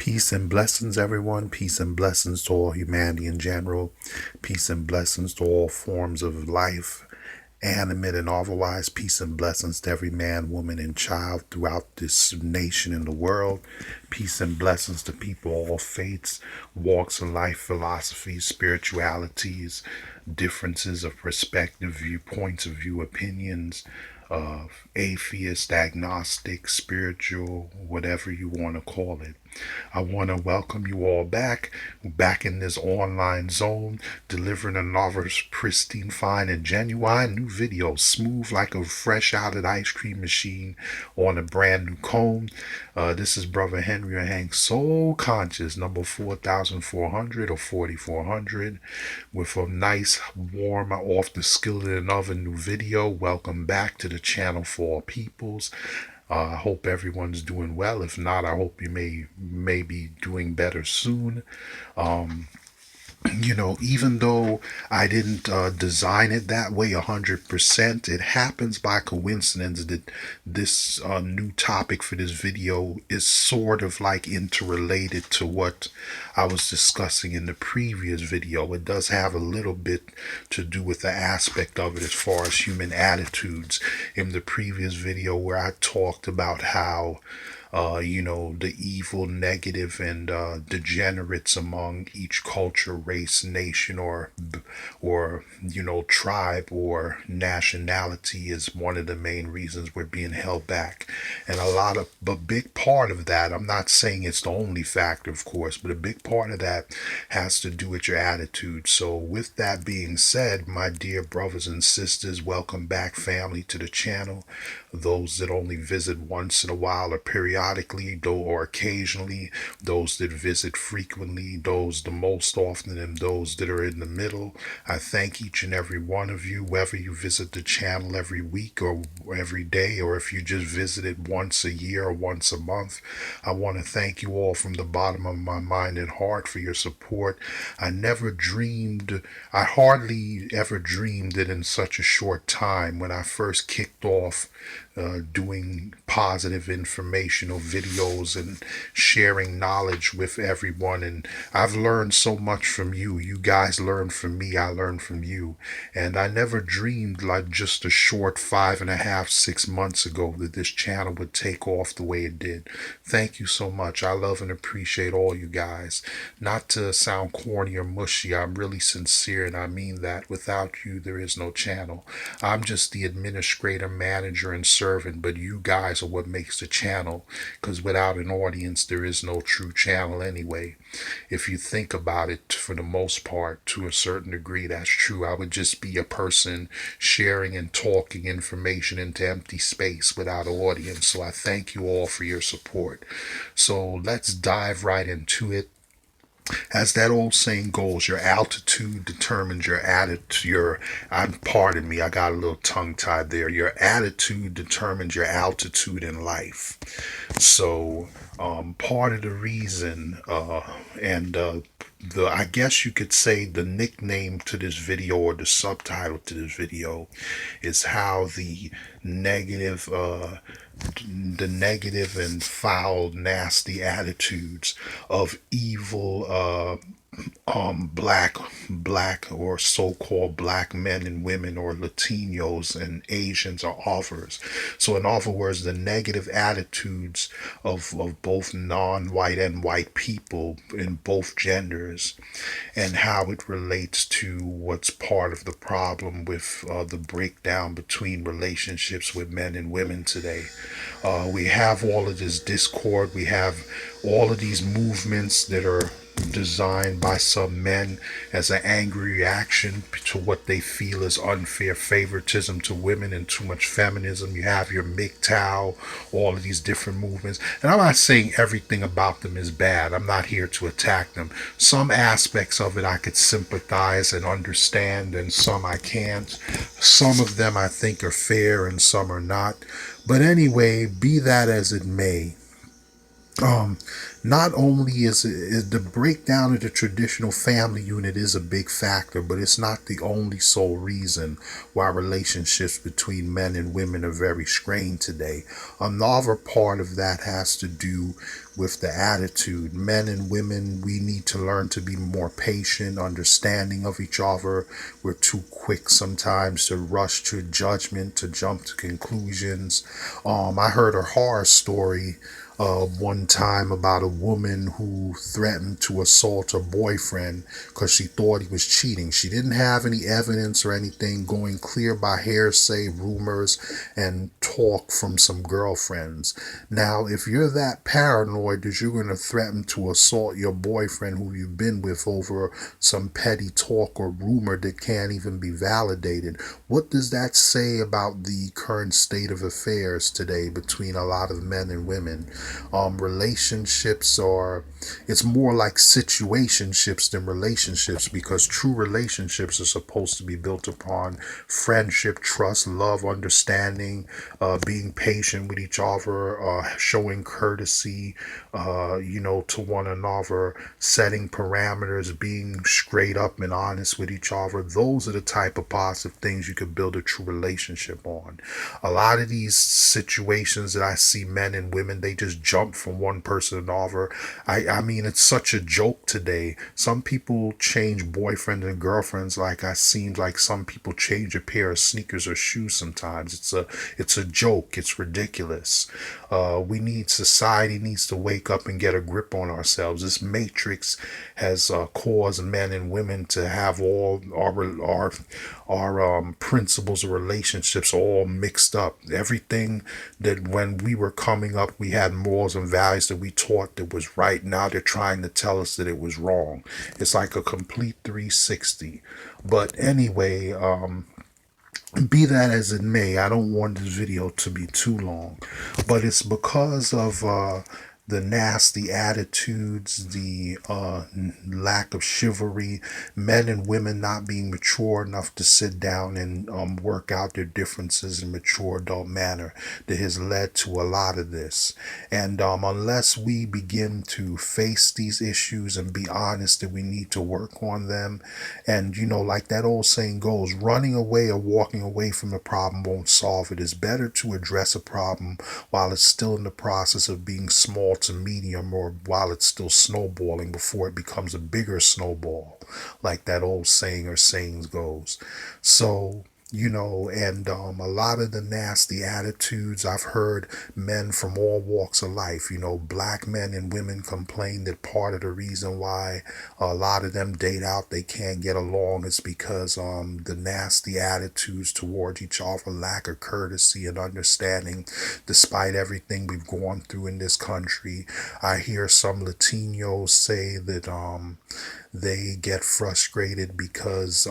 Peace and blessings, everyone. Peace and blessings to all humanity in general. Peace and blessings to all forms of life, animate and otherwise. Peace and blessings to every man, woman, and child throughout this nation and the world. Peace and blessings to people, all faiths, walks of life, philosophies, spiritualities, differences of perspective, viewpoints of view, opinions, of atheist, agnostic, spiritual, whatever you want to call it. I want to welcome you all back in this online zone, delivering another pristine, fine, and genuine new video, smooth like a fresh out of the ice cream machine on a brand new cone. This is Brother Henry or Hank Soul Conscious, number 4400 or 4400, with a nice, warm, off the skillet and oven new video. Welcome back to the channel for all peoples. I hope everyone's doing well. If not, I hope you may be doing better soon. Even though I didn't design it that way 100%, it happens by coincidence that this new topic for this video is sort of like interrelated to what I was discussing in the previous video. It does have a little bit to do with the aspect of it as far as human attitudes. In the previous video where I talked about how the evil, negative, and degenerates among each culture, race, nation, or tribe or nationality is one of the main reasons we're being held back. And a big part of that, I'm not saying it's the only factor, of course, but a big part of that has to do with your attitude. So with that being said, my dear brothers and sisters, welcome back, family, to the channel. Those that only visit once in a while or periodically, or occasionally, those that visit frequently, those the most often, and those that are in the middle. I thank each and every one of you, whether you visit the channel every week or every day, or if you just visit it once a year or once a month. I want to thank you all from the bottom of my mind and heart for your support. I hardly ever dreamed that in such a short time, when I first kicked off doing positive informational videos and sharing knowledge with everyone, and I've learned so much from you. You guys learn from me, I learn from you. And I never dreamed, like just a short 5.5, 6 months ago, that this channel would take off the way it did. Thank you so much. I love and appreciate all you guys. Not to sound corny or mushy, I'm really sincere, and I mean that. Without you, there is no channel. I'm just the administrator, manager, and servant, but you guys are what makes the channel, because without an audience, there is no true channel anyway. If you think about it, for the most part, to a certain degree, that's true. I would just be a person sharing and talking information into empty space without an audience. So I thank you all for your support. So let's dive right into it. As that old saying goes, your altitude determines your attitude. Pardon me, I got a little tongue tied there. Your attitude determines your altitude in life. So, part of the reason, I guess you could say the nickname to this video, or the subtitle to this video, is how the negative and foul, nasty attitudes of evil black or so-called black men and women, or Latinos and Asians, or others. So in other words, the negative attitudes of both non-white and white people in both genders, and how it relates to what's part of the problem with the breakdown between relationships with men and women today. We have all of this discord. We have all of these movements that are designed by some men as an angry reaction to what they feel is unfair favoritism to women and too much feminism. You have your MGTOW, all of these different movements. And I'm not saying everything about them is bad. I'm not here to attack them. Some aspects of it I could sympathize and understand, and some I can't. Some of them I think are fair and some are not. But anyway, be that as it may, um, Not only is the breakdown of the traditional family unit is a big factor, but it's not the only sole reason why relationships between men and women are very strained today. Another part of that has to do with the attitude. Men and women, we need to learn to be more patient, understanding of each other. We're too quick sometimes to rush to judgment, to jump to conclusions. I heard a horror story one time about a woman who threatened to assault her boyfriend because she thought he was cheating. She didn't have any evidence or anything, going clear by hearsay, rumors, and talk from some girlfriends. Now, if you're that paranoid that you're going to threaten to assault your boyfriend who you've been with over some petty talk or rumor that can't even be validated, what does that say about the current state of affairs today between a lot of men and women? Relationships are, it's more like situationships than relationships, because true relationships are supposed to be built upon friendship, trust, love, understanding, being patient with each other, showing courtesy, to one another, setting parameters, being straight up and honest with each other. Those are the type of positive things you could build a true relationship on. A lot of these situations that I see men and women, they just jump from one person to another. I mean, it's such a joke today. Some people change boyfriends and girlfriends like I seems like some people change a pair of sneakers or shoes sometimes. It's a joke. It's ridiculous. We need Society needs to wake up and get a grip on ourselves. This matrix has caused men and women to have all our principles of relationships all mixed up. Everything that when we were coming up, we had morals and values that we taught that was right. Now they're trying to tell us that it was wrong. It's like a complete 360. But anyway, be that as it may, I don't want this video to be too long, but it's because of the nasty attitudes, the lack of chivalry, men and women not being mature enough to sit down and work out their differences in mature adult manner that has led to a lot of this. And unless we begin to face these issues and be honest that we need to work on them, and like that old saying goes, running away or walking away from the problem won't solve it. It's better to address a problem while it's still in the process of being small to medium, or while it's still snowballing before it becomes a bigger snowball, like that old saying or sayings goes. So, and a lot of the nasty attitudes I've heard men from all walks of life, black men and women complain that part of the reason why a lot of them date out, they can't get along, is because the nasty attitudes towards each other, lack of courtesy and understanding, despite everything we've gone through in this country. I hear some Latinos say that they get frustrated because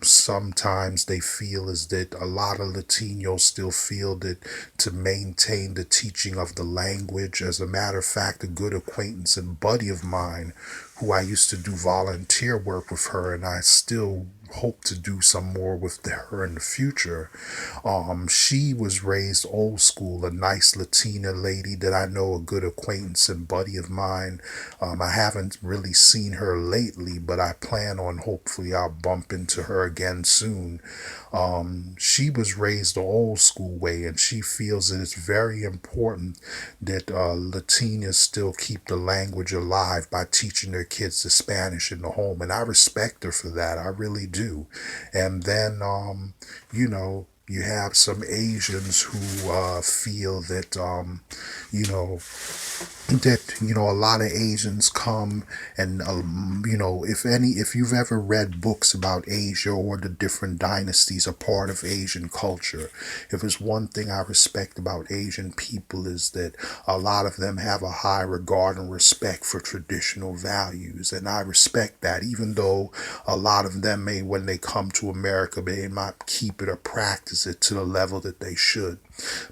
sometimes they feel as that a lot of Latinos still feel that to maintain the teaching of the language. As a matter of fact, a good acquaintance and buddy of mine, who I used to do volunteer work with her, and I still hope to do some more with her in the future. She was raised old school, a nice Latina lady that I know, a good acquaintance and buddy of mine. I haven't really seen her lately, but I plan on, hopefully I'll bump into her again soon. She was raised the old school way, and she feels that it's very important that Latinas still keep the language alive by teaching their kids the Spanish in the home. And I respect her for that. I really do. And then, you have some Asians who feel that, a lot of Asians come and if you've ever read books about Asia or the different dynasties, a part of Asian culture, if there's one thing I respect about Asian people, is that a lot of them have a high regard and respect for traditional values, and I respect that, even though a lot of them may, when they come to America, they might keep it or practice it to the level that they should.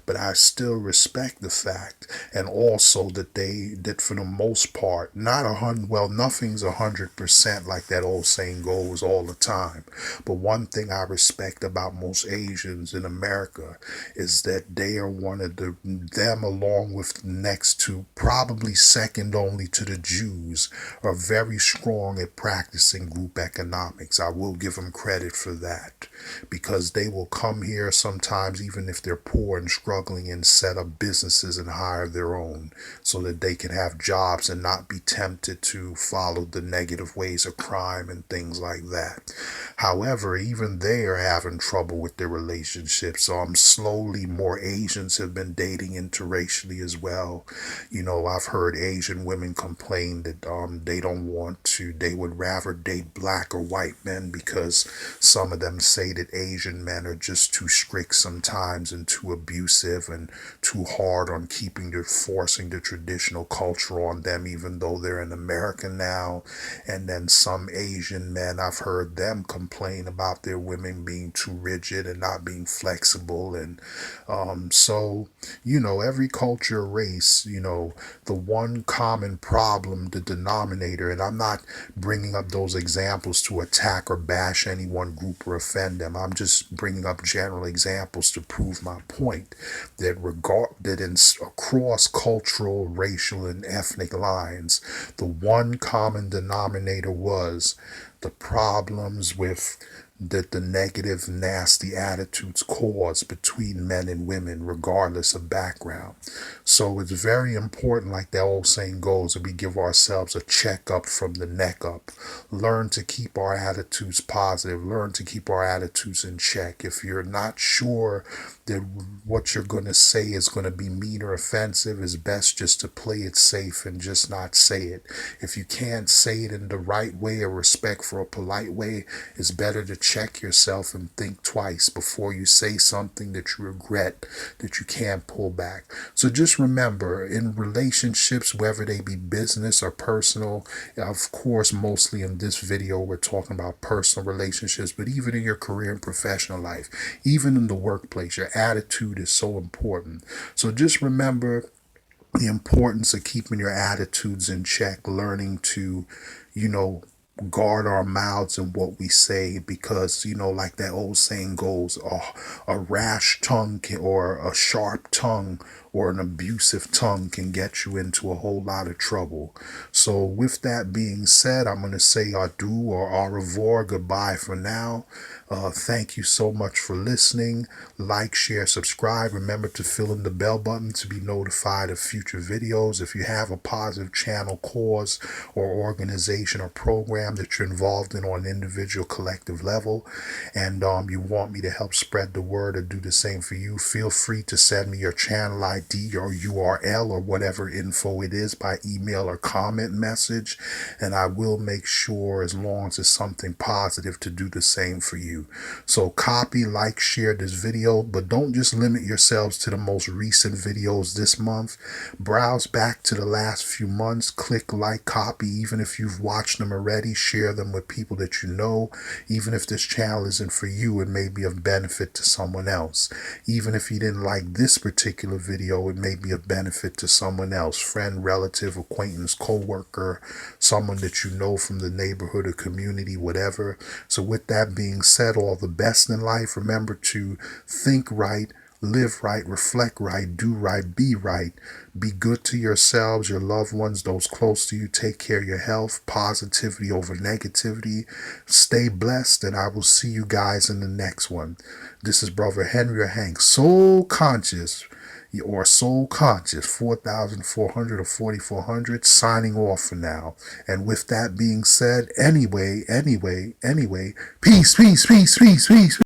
But I still respect the fact, and also that for the most part, not 100, well, nothing's 100% like that old saying goes all the time. But one thing I respect about most Asians in America is that they are one of them along with next to, probably second only to the Jews, are very strong at practicing group economics. I will give them credit for that, because they will come here sometimes, even if they're poor and struggling, and set up businesses and hire their own so that they can have jobs and not be tempted to follow the negative ways of crime and things like that. However, even they are having trouble with their relationships. So slowly more Asians have been dating interracially as well. I've heard Asian women complain that they don't want to, they would rather date black or white men, because some of them say that Asian men are just too strict sometimes and too abusive and too hard on forcing the traditional culture on them, even though they're in America now. And then some Asian men, I've heard them complain about their women being too rigid and not being flexible. And so, every culture, race, the one common problem, the denominator, and I'm not bringing up those examples to attack or bash any one group or offend them. I'm just bringing up general examples to prove my point, that across cultural, racial, and ethnic lines, the one common denominator was the problems with that the negative, nasty attitudes cause between men and women, regardless of background. So it's very important, like that old saying goes, that we give ourselves a checkup from the neck up. Learn to keep our attitudes positive. Learn to keep our attitudes in check. If you're not sure that what you're going to say is going to be mean or offensive, it's best just to play it safe and just not say it. If you can't say it in the right way, or respect for a polite way, it's better to check yourself and think twice before you say something that you regret, that you can't pull back. So just remember, in relationships, whether they be business or personal, of course, mostly in this video, we're talking about personal relationships, but even in your career and professional life, even in the workplace, your attitude is so important. So just remember the importance of keeping your attitudes in check, learning to, guard our mouths and what we say, because, like that old saying goes, a rash tongue or a sharp tongue or an abusive tongue can get you into a whole lot of trouble. So with that being said, I'm going to say adieu or au revoir, goodbye for now. Thank you so much for listening. Like, share, subscribe. Remember to fill in the bell button to be notified of future videos. If you have a positive channel, cause, or organization or program that you're involved in on an individual, collective level, and you want me to help spread the word or do the same for you, feel free to send me your channel ID or URL or whatever info it is by email or comment message, and I will make sure, as long as it's something positive, to do the same for you. So copy, like, share this video, but don't just limit yourselves to the most recent videos this month. Browse back to the last few months, click like, copy, even if you've watched them already, share them with people that you know. Even if this channel isn't for you, it may be of benefit to someone else. Even if you didn't like this particular video, it may be of benefit to someone else, friend, relative, acquaintance, co-worker, someone that you know from the neighborhood or community, whatever. So with that being said, all the best in life. Remember to think right, live right, reflect right, do right, be right. Be good to yourselves, your loved ones, those close to you. Take care of your health, positivity over negativity. Stay blessed, and I will see you guys in the next one. This is Brother Henry or Hank, Soul Conscious, or Soul Conscious 4400 or 4400, signing off for now. And with that being said, anyway, peace, peace, peace, peace, peace.